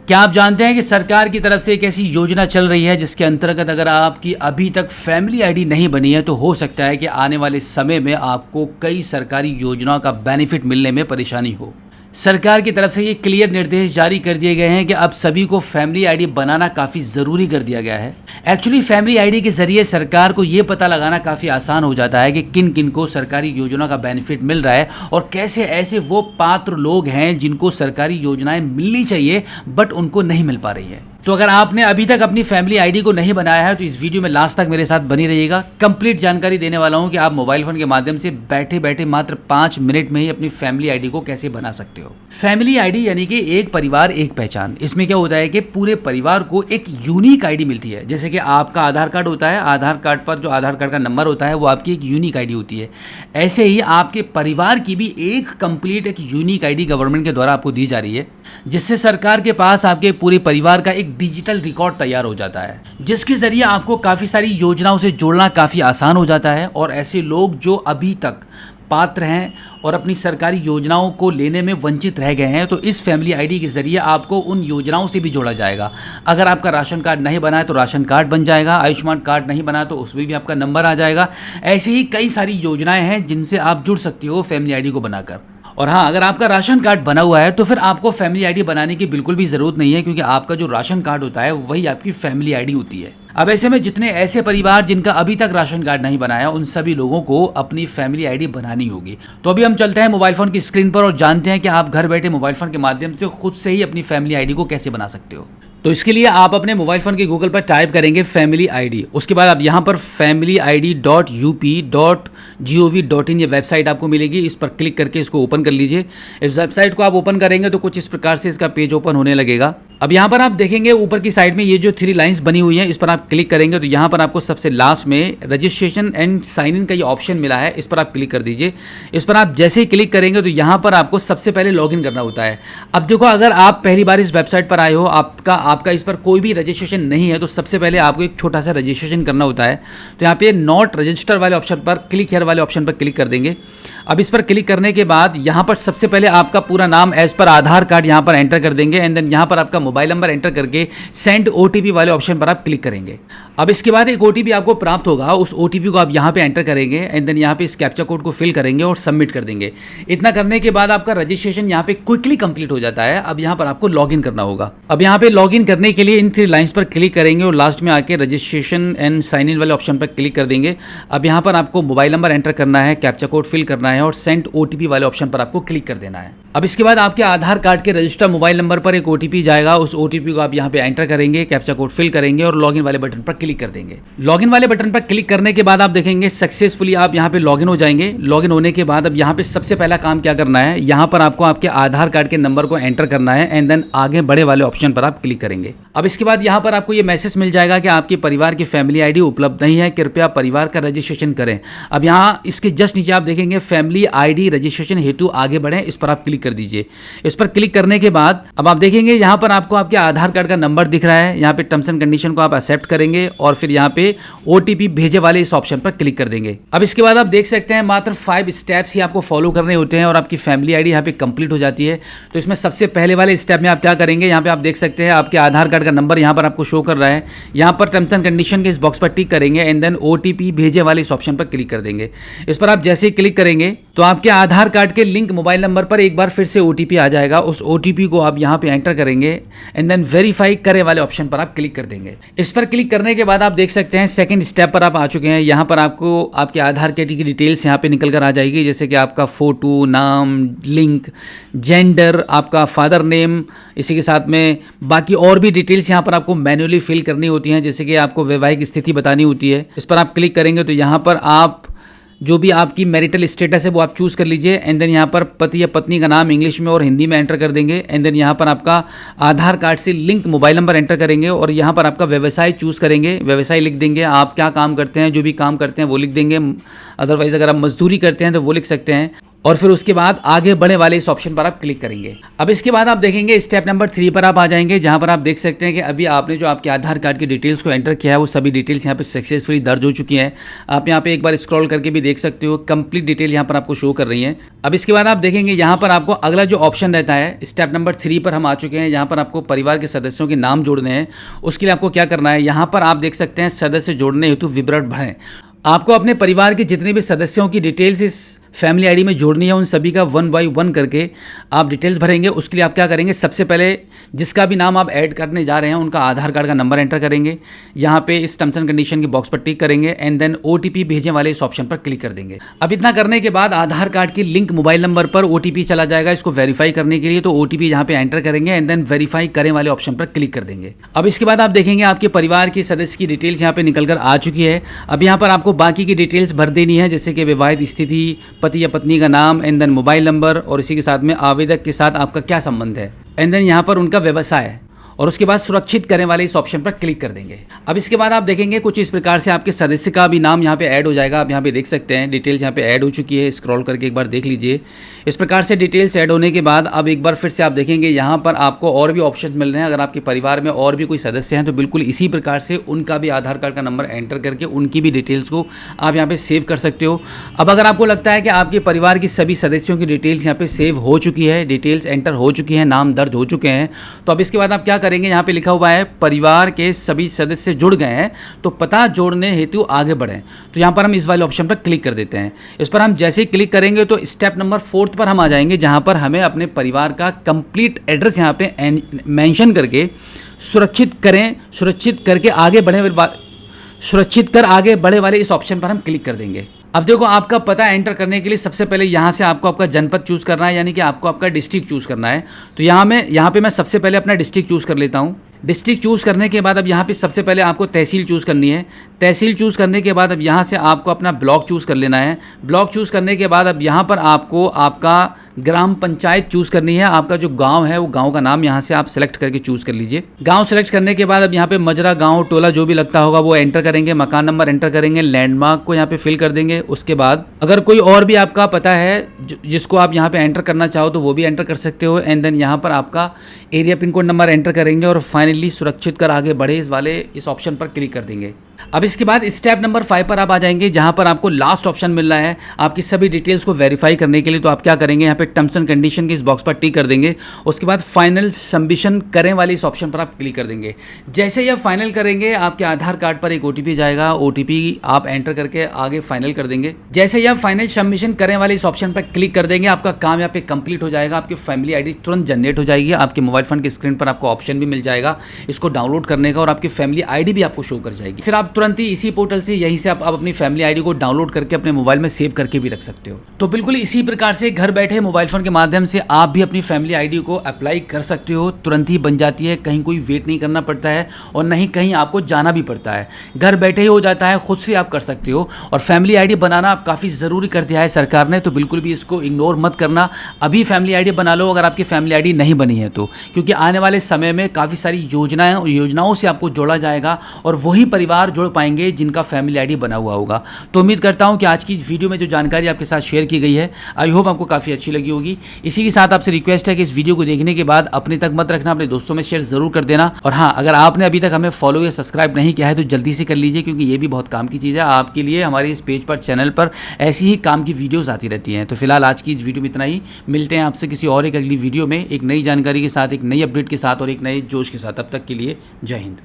क्या आप जानते हैं कि सरकार की तरफ से एक ऐसी योजना चल रही है जिसके अंतर्गत अगर आपकी अभी तक फैमिली आईडी नहीं बनी है तो हो सकता है कि आने वाले समय में आपको कई सरकारी योजनाओं का बेनिफिट मिलने में परेशानी हो। सरकार की तरफ से ये क्लियर निर्देश जारी कर दिए गए हैं कि अब सभी को फैमिली आईडी बनाना काफ़ी ज़रूरी कर दिया गया है। एक्चुअली फैमिली आईडी के ज़रिए सरकार को ये पता लगाना काफ़ी आसान हो जाता है कि किन किन को सरकारी योजना का बेनिफिट मिल रहा है और कैसे ऐसे वो पात्र लोग हैं जिनको सरकारी योजनाएं मिलनी चाहिए बट उनको नहीं मिल पा रही है। तो अगर आपने अभी तक अपनी फैमिली आईडी को नहीं बनाया है तो इस वीडियो में लास्ट तक मेरे साथ बनी रहिएगा। कंप्लीट जानकारी देने वाला हूं कि आप मोबाइल फोन के माध्यम से बैठे बैठे मात्र 5 मिनट में ही अपनी फैमिली आईडी को कैसे बना सकते हो। फैमिली आईडी यानी कि एक परिवार एक पहचान। इसमें क्या होता है कि पूरे परिवार को एक यूनिक आईडी मिलती है। जैसे कि आपका आधार कार्ड होता है, आधार कार्ड पर जो आधार कार्ड का नंबर होता है वो आपकी एक यूनिक आईडी होती है। ऐसे ही आपके परिवार की भी एक कंप्लीट एक यूनिक आईडी गवर्नमेंट के द्वारा आपको दी जा रही है, जिससे सरकार के पास आपके पूरे परिवार का एक डिजिटल रिकॉर्ड तैयार हो जाता है, जिसके जरिए आपको काफ़ी सारी योजनाओं से जोड़ना काफ़ी आसान हो जाता है। और ऐसे लोग जो अभी तक पात्र हैं और अपनी सरकारी योजनाओं को लेने में वंचित रह गए हैं तो इस फैमिली आईडी के ज़रिए आपको उन योजनाओं से भी जोड़ा जाएगा। अगर आपका राशन कार्ड नहीं बना है तो राशन कार्ड बन जाएगा, आयुष्मान कार्ड नहीं बना तो उसमें भी आपका नंबर आ जाएगा। ऐसी ही कई सारी योजनाएं हैं जिनसे आप जुड़ सकते हो फैमिली आईडी को बनाकर। और हाँ, अगर आपका राशन कार्ड बना हुआ है तो फिर आपको फैमिली आईडी बनाने की बिल्कुल भी ज़रूरत नहीं है, क्योंकि आपका जो राशन कार्ड होता है वही आपकी फैमिली आईडी होती है। अब ऐसे में जितने ऐसे परिवार जिनका अभी तक राशन कार्ड नहीं बनाया उन सभी लोगों को अपनी फैमिली आईडी बनानी होगी। तो अभी हम चलते हैं मोबाइल फ़ोन की स्क्रीन पर और जानते हैं कि आप घर बैठे मोबाइल फ़ोन के माध्यम से खुद से ही अपनी फैमिली आईडी को कैसे बना सकते हो। तो इसके लिए आप अपने मोबाइल फ़ोन के गूगल पर टाइप करेंगे फैमिली आईडी। उसके बाद आप यहाँ पर familyid.up.gov.in ये वेबसाइट आपको मिलेगी। इस पर क्लिक करके इसको ओपन कर लीजिए। इस वेबसाइट को आप ओपन करेंगे तो कुछ इस प्रकार से इसका पेज ओपन होने लगेगा। अब यहाँ पर आप देखेंगे ऊपर की साइड में ये जो 3 लाइंस बनी हुई हैं, इस पर आप क्लिक करेंगे तो यहाँ पर आपको सबसे लास्ट में रजिस्ट्रेशन एंड साइन इन का ये ऑप्शन मिला है, इस पर आप क्लिक कर दीजिए। इस पर आप जैसे ही क्लिक करेंगे तो यहाँ पर आपको सबसे पहले लॉगिन करना होता है। अब देखो, अगर आप पहली बार इस वेबसाइट पर आए हो, आपका इस पर कोई भी रजिस्ट्रेशन नहीं है तो सबसे पहले आपको एक छोटा सा रजिस्ट्रेशन करना होता है। तो यहाँ पे नॉट रजिस्टर वाले ऑप्शन पर क्लिक हियर वाले ऑप्शन पर क्लिक कर देंगे। अब इस पर क्लिक करने के बाद यहाँ पर सबसे पहले आपका पूरा नाम एज पर आधार कार्ड यहाँ पर एंटर कर देंगे एंड देन यहाँ पर आपका मोबाइल नंबर एंटर करके सेंड ओटीपी वाले ऑप्शन पर आप क्लिक करेंगे। अब इसके बाद एक ओटीपी आपको प्राप्त होगा, उस ओटीपी को आप यहाँ पे एंटर करेंगे एंड देन यहाँ पे इस कैप्चा कोड को फिल करेंगे और सबमिट कर देंगे। इतना करने के बाद आपका रजिस्ट्रेशन यहाँ पे क्विकली कंप्लीट हो जाता है। अब यहाँ पर आपको लॉगिन करना होगा। अब यहाँ पे लॉगिन करने के लिए इन 3 लाइंस पर क्लिक करेंगे और लास्ट में आके रजिस्ट्रेशन एंड साइन इन वाले ऑप्शन पर क्लिक कर देंगे। अब यहाँ पर आपको मोबाइल नंबर एंटर करना है, कैप्चा कोड फिल करना है और सेंड ओटीपी वाले ऑप्शन पर आपको क्लिक कर देना है। अब इसके बाद आपके आधार कार्ड के रजिस्टर मोबाइल नंबर पर एक ओटीपी जाएगा। उस ओटीपी को आप यहाँ पे एंटर करेंगे, कैप्चा कोड फिल करेंगे और लॉगिन वाले बटन पर क्लिक कर देंगे। लॉगिन वाले बटन पर क्लिक करने के बाद आप देखेंगे सक्सेसफुली आप यहाँ पे लॉगिन हो जाएंगे। लॉगिन होने के बाद अब यहाँ पे सबसे पहला काम क्या करना है, यहाँ पर आपको आपके आधार कार्ड के नंबर को एंटर करना है एंड देन आगे बड़े वाले ऑप्शन पर आप क्लिक करेंगे। अब इसके बाद यहाँ पर आपको ये मैसेज मिल जाएगा कि आपके परिवार की फैमिली आईडी उपलब्ध नहीं है, कृपया परिवार का रजिस्ट्रेशन करें। अब यहाँ इसके जस्ट नीचे आप देखेंगे फैमिली आईडी रजिस्ट्रेशन हेतु आगे बढ़ें, इस पर आप क्लिक कर दीजिए। इस पर क्लिक करने के बाद अब आप देखेंगे यहाँ पर आपको आपके आधार कार्ड का नंबर दिख रहा है। यहाँ पे टर्म्स एंड कंडीशन को आप एक्सेप्ट करेंगे और फिर यहाँ पे ओटीपी भेजे वाले इस ऑप्शन पर क्लिक कर देंगे। अब इसके बाद आप देख सकते हैं मात्र 5 स्टेप्स ही आपको फॉलो करने होते हैं और आपकी फैमिली आईडी यहाँ पे कंप्लीट हो जाती है। तो इसमें सबसे पहले वाले स्टेप में आप क्या करेंगे, यहाँ पे आप देख सकते हैं आपके आधार कार्ड का नंबर यहाँ पर आपको शो कर रहा है। यहाँ पर टर्म्स एंड कंडीशन के इस बॉक्स पर टिक करेंगे एंड देन ओटीपी भेजे वाले इस ऑप्शन पर क्लिक कर देंगे। इस पर आप जैसे ही क्लिक करेंगे तो आपके आधार कार्ड के लिंक मोबाइल नंबर पर एक बार फिर से ओटीपी आ जाएगा। उस ओटीपी को आप यहाँ पे एंटर करेंगे एंड देन वेरीफाई करे वाले ऑप्शन पर आप क्लिक कर देंगे। इस पर क्लिक करने के बाद आप देख सकते हैं सेकंड स्टेप पर आप आ चुके हैं। यहाँ पर आपको आपके आधार कार्ड की डिटेल्स यहाँ पे निकल कर आ जाएगी, जैसे कि आपका फोटो, नाम, लिंक, जेंडर, आपका फादर नेम, इसी के साथ में बाकी और भी डिटेल्स यहाँ पर आपको मैन्युअली फिल करनी होती हैं, जैसे कि आपको वैवाहिक स्थिति बतानी होती है। इस पर आप क्लिक करेंगे तो यहाँ पर आप जो भी आपकी मैरिटल स्टेटस है वो आप चूज़ कर लीजिए एंड देन यहाँ पर पति या पत्नी का नाम इंग्लिश में और हिंदी में एंटर कर देंगे एंड देन यहाँ पर आपका आधार कार्ड से लिंक मोबाइल नंबर एंटर करेंगे और यहाँ पर आपका व्यवसाय चूज़ करेंगे, व्यवसाय लिख देंगे। आप क्या काम करते हैं, जो भी काम करते हैं वो लिख देंगे। अदरवाइज़ अगर आप मजदूरी करते हैं तो वो लिख सकते हैं। और फिर उसके बाद आगे बढ़ने वाले इस ऑप्शन पर आप क्लिक करेंगे। अब इसके बाद आप देखेंगे स्टेप नंबर 3 पर आप आ जाएंगे, जहां पर आप देख सकते हैं कि अभी आपने जो आपके आधार कार्ड की डिटेल्स को एंटर किया है वो सभी डिटेल्स यहाँ पे सक्सेसफुली दर्ज हो चुकी हैं। आप यहाँ पे एक बार स्क्रॉल करके भी देख सकते हो, कंप्लीट डिटेल यहाँ पर आपको शो कर रही है। अब इसके बाद आप देखेंगे यहाँ पर आपको अगला जो ऑप्शन रहता है, स्टेप नंबर 3 पर हम आ चुके हैं। यहाँ पर आपको परिवार के सदस्यों के नाम जोड़ने हैं। उसके लिए आपको क्या करना है, यहाँ पर आप देख सकते हैं सदस्य जोड़ने हेतु विवरण भरें। आपको अपने परिवार के जितने भी सदस्यों की डिटेल्स इस फैमिली आईडी में जोड़नी है, उन सभी का 1 बाय 1 करके आप डिटेल्स भरेंगे। उसके लिए आप क्या करेंगे, सबसे पहले जिसका भी नाम आप ऐड करने जा रहे हैं उनका आधार कार्ड का नंबर एंटर करेंगे। यहाँ पे इस टर्म्स एंड कंडीशन के बॉक्स पर टिक करेंगे एंड देन OTP भेजने वाले इस ऑप्शन पर क्लिक कर देंगे। अब इतना करने के बाद आधार कार्ड की लिंक मोबाइल नंबर पर OTP चला जाएगा इसको वेरीफाई करने के लिए। तो OTP यहाँ पे एंटर करेंगे एंड देन वेरीफाई करें वाले ऑप्शन पर क्लिक कर देंगे। अब इसके बाद आप देखेंगे आपके परिवार के सदस्य की डिटेल्स यहाँ पे निकल कर आ चुकी है। अब यहाँ पर आपको बाकी की डिटेल्स भर देनी है, जैसे कि विवाहित स्थिति, पति या पत्नी का नाम एंड देन मोबाइल नंबर और इसी के साथ में आवेदक के साथ आपका क्या संबंध है एंड देन यहाँ पर उनका व्यवसाय, और उसके बाद सुरक्षित करें वाले इस ऑप्शन पर क्लिक कर देंगे। अब इसके बाद आप देखेंगे कुछ इस प्रकार से आपके सदस्य का भी नाम यहाँ पे ऐड हो जाएगा। आप यहाँ पे देख सकते हैं डिटेल्स यहाँ पे ऐड हो चुकी है, स्क्रॉल करके एक बार देख लीजिए। इस प्रकार से डिटेल्स ऐड होने के बाद अब एक बार फिर से आप देखेंगे यहाँ पर आपको और भी ऑप्शंस मिल रहे हैं। अगर आपके परिवार में और भी कोई सदस्य हैं तो बिल्कुल इसी प्रकार से उनका भी आधार कार्ड का नंबर एंटर करके उनकी भी डिटेल्स को आप यहाँ पे सेव कर सकते हो। अब अगर आपको लगता है कि आपके परिवार की सभी सदस्यों की डिटेल्स यहाँ पे सेव हो चुकी है, डिटेल्स एंटर हो चुकी है, नाम दर्ज हो चुके हैं, तो अब इसके बाद आप क्या करेंगे, यहाँ पे लिखा हुआ है परिवार के सभी सदस्य जुड़ गए हैं तो पता जोड़ने हेतु आगे बढ़ें। तो यहाँ पर हम इस वाले ऑप्शन पर क्लिक कर देते हैं। इस पर हम जैसे ही क्लिक करेंगे तो स्टेप नंबर 4 पर हम आ जाएंगे, जहाँ पर हमें अपने परिवार का कंप्लीट एड्रेस यहाँ पे मेंशन करके सुरक्षित करें, सुरक्षित करके आगे बढ़े, सुरक्षित कर आगे बढ़े वाले इस ऑप्शन पर हम क्लिक कर देंगे। अब देखो आपका पता एंटर करने के लिए सबसे पहले यहाँ से आपको आपका जनपद चूज़ करना है, यानी कि आपको आपका डिस्ट्रिक्ट चूज़ करना है। तो यहाँ पे मैं सबसे पहले अपना डिस्ट्रिक्ट चूज़ कर लेता हूँ। डिस्ट्रिक्ट चूज़ करने के बाद अब यहाँ पे सबसे पहले आपको तहसील चूज़ करनी है। तहसील चूज़ करने के बाद अब यहाँ से आपको अपना ब्लॉक चूज़ कर लेना है। ब्लॉक चूज़ करने के बाद अब यहाँ पर आपको आपका ग्राम पंचायत चूज़ करनी है। आपका जो गांव है वो गांव का नाम यहाँ से आप सेलेक्ट करके चूज़ कर लीजिए। गांव सेलेक्ट करने के बाद अब यहाँ पे मजरा, गांव, टोला जो भी लगता होगा वो एंटर करेंगे। मकान नंबर एंटर करेंगे, लैंडमार्क को यहाँ पे फिल कर देंगे। उसके बाद अगर कोई और भी आपका पता है जिसको आप यहाँ पे एंटर करना चाहो तो वो भी एंटर कर सकते हो एंड देन यहाँ पर आपका area pin code number enter करेंगे और फाइनली सुरक्षित कर आगे बढ़े इस ऑप्शन पर क्लिक कर देंगे। अब इसके बाद स्टेप नंबर 5 पर आप आ जाएंगे, जहां पर आपको लास्ट ऑप्शन मिल रहा है आपकी सभी डिटेल्स को वेरीफाई करने के लिए। तो आप क्या करेंगे, यहाँ पे टर्म्स एंड कंडीशन के इस बॉक्स पर टिक कर देंगे। उसके बाद फाइनल सबमिशन करें वाले इस ऑप्शन पर आप क्लिक कर देंगे। जैसे ही आप फाइनल करेंगे आपके आधार कार्ड पर एक OTP जाएगा, OTP आप एंटर करके आगे फाइनल कर देंगे। जैसे ही आप फाइनल सबमिशन करें वाले इस ऑप्शन पर क्लिक कर देंगे, आपका काम यहाँ पे कंप्लीट हो जाएगा। आपकी फैमिली ID तुरंत जनरेट हो जाएगी। आपके मोबाइल फोन की स्क्रीन पर आपको ऑप्शन भी मिल जाएगा इसको डाउनलोड करने का और आपकी फैमिली ID भी आपको शो कर जाएगी। फिर आप तुरंत ही इसी पोर्टल से यहीं से आप अपनी फैमिली ID को डाउनलोड करके अपने मोबाइल में सेव करके भी रख सकते हो। तो बिल्कुल इसी प्रकार से घर बैठे मोबाइल फोन के माध्यम से आप भी अपनी फैमिली ID को अप्लाई कर सकते हो। तुरंत ही बन जाती है, कहीं कोई वेट नहीं करना पड़ता है और नहीं कहीं आपको जाना भी पड़ता है। घर बैठे ही हो जाता है, खुद से आप कर सकते हो। और फैमिली ID बनाना काफ़ी ज़रूरी कर दिया है सरकार ने, तो बिल्कुल भी इसको इग्नोर मत करना। अभी फैमिली ID बना लो अगर आपकी फैमिली ID नहीं बनी है तो, क्योंकि आने वाले समय में काफ़ी सारी योजनाओं से आपको जोड़ा जाएगा और वही परिवार जुड़ पाएंगे जिनका फैमिली ID बना हुआ होगा। तो उम्मीद करता हूं कि आज की इस वीडियो में जो जानकारी आपके साथ शेयर की गई है आई होप आपको काफ़ी अच्छी लगी होगी। इसी के साथ आपसे रिक्वेस्ट है कि इस वीडियो को देखने के बाद अपने तक मत रखना, अपने दोस्तों में शेयर जरूर कर देना। और हाँ, अगर आपने अभी तक हमें फॉलो या सब्सक्राइब नहीं किया है तो जल्दी से कर लीजिए, क्योंकि ये भी बहुत काम की चीज़ है आपके लिए। हमारे इस पेज पर, चैनल पर ऐसी ही काम की वीडियोज़ आती रहती हैं। तो फिलहाल आज की इस वीडियो में इतना ही। मिलते हैं आपसे किसी और एक अगली वीडियो में एक नई जानकारी के साथ, एक नई अपडेट के साथ और एक नए जोश के साथ। तब तक के लिए जय हिंद।